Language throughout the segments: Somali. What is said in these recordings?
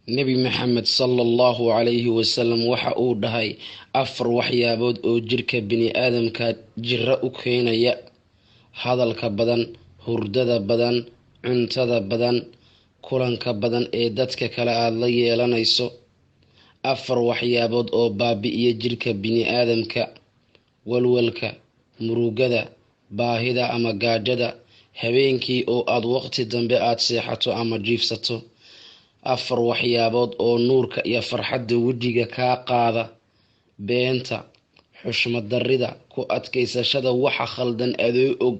nebi maxamed sallallahu calayhi wasalam waxa uu dhahay 4 waxyaabood oo jirka bini'aadamka jira u keenaya: hadalka badan, hurdada badan, cuntada badan, kulanka badan ee dadka kale aad la yeelanayso. 4 waxyaabood oo baabi'iya jirka bini'aadamka: walwalka, murugada, baahida ama gaajada, habeenkii oo aad waqti dambe aad seexato ama jiifsato. 4 waxyaabood oo nuurka iyo farxadda wejiga kaa qaada: beenta, xushmad darrida, ku adkaysashada waxa khaldan adoo og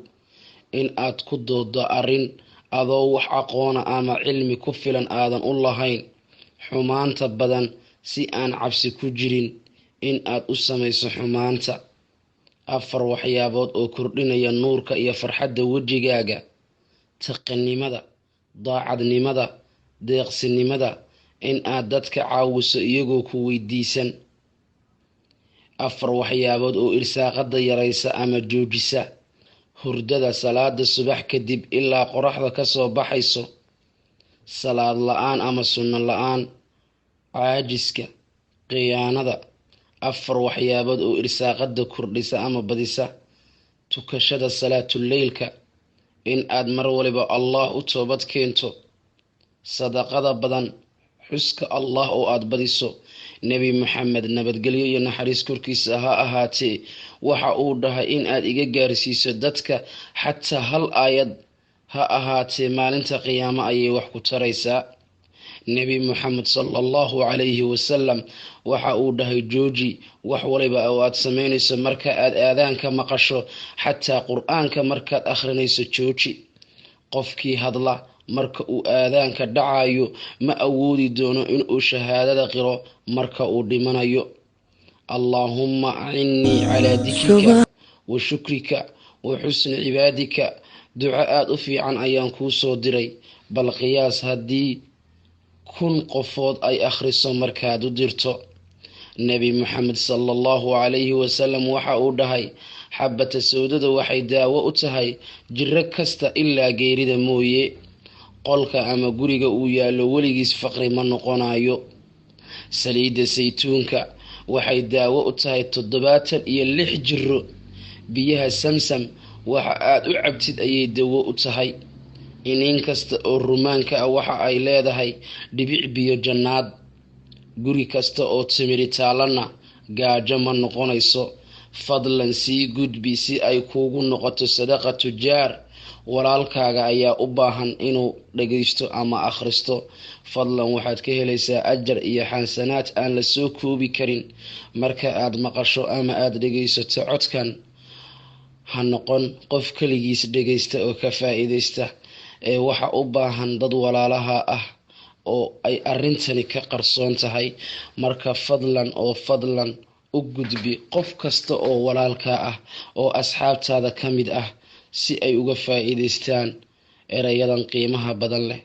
in aad ku doodo arrin adoo wax aqoona ama cilmi ku filan aadan u lahayn, xumaanta badan si aan cabsi ku jirin in aad u samayso xumaanta. 4 waxyaabood oo kordhinaya nuurka iyo farxadda wejigaaga: taqinimada, daacadnimada, deeqsinimada, in aad dadka caawiso iyagoo ku weydiisan. 4 waxyaabood oo irsaaqada yaraysa ama joojisa: hurdada salaada subax kadib ilaa qoraxda ka soo baxayso, salaad la-aan ama sunno la-aan, caajiska, khiyaanada. 4 waxyaabood oo irsaaqada kordhisa ama badisa: tukashada salaatuleylka, in aad mar waliba allah u toobad keento, sadaqada badan, xuska allah oo aad badiso. nebi maxamed nabadgelyo iyo naxariis korkiisa ha ahaatee waxa uu dhahay in aad iga gaarsiiso dadka xataa hal aayad ha ahaatee maalinta qiyaamo ayay wax ku taraysaa. nebi maxamed sallallahu calayhi wasalam waxa uu dhahay jooji wax waliba oo aad samaynayso marka aad aadaanka maqasho, xataa qur-aanka markaad akhrinayso jooji. qofkii hadla marka uu aadaanka dhacayo ma awoodi doono inuu shahaadada qiro marka uu dhimanayo. allaahumma acinnii calaa dikrika wa shukrika wa xusni cibaadika. duco aad u fiican ayaan kuu soo diray, bal qiyaas haddii 1,000 qofood ay akhriso markaad u dirto. nebi maxamed sallallahu calayhi wasalam waxa uu dhahay xabata sawdada waxay daawo u tahay jiro kasta ilaa geerida mooye. qolka ama guriga uu yaallo weligiis faqri ma noqonayo. saliidda saytuunka waxay daawo u tahay 76 jiro. biyaha samsam waxa aad u cabtid ayay dawo u tahay. iniin kasta oo rumaanka ah waxa ay leedahay dhibic biyo jannaad. guri kasta oo timiri taalana gaajo ma noqonayso. fadlan sii gudbi si ay kuugu noqoto sadaqa tujaar. walaalkaaga ayaa u baahan inuu dhagaysto ama akhristo. fadlan waxaad ka helaysaa ajar iyo xasanaad aan la soo koobi karin marka aad maqasho ama aad dhagaysato codkan. ha noqon qof keligiis dhagaysta oo ka faa'iidaysta, ee waxa u baahan dad walaalaha ah oo ay arrintani ka qarsoon tahay. marka fadlan u gudbi qof kasta oo walaalka ah oo asxaabtaada ka mid ah si ay uga faa'iidaystaan erayadan qiimaha badan leh.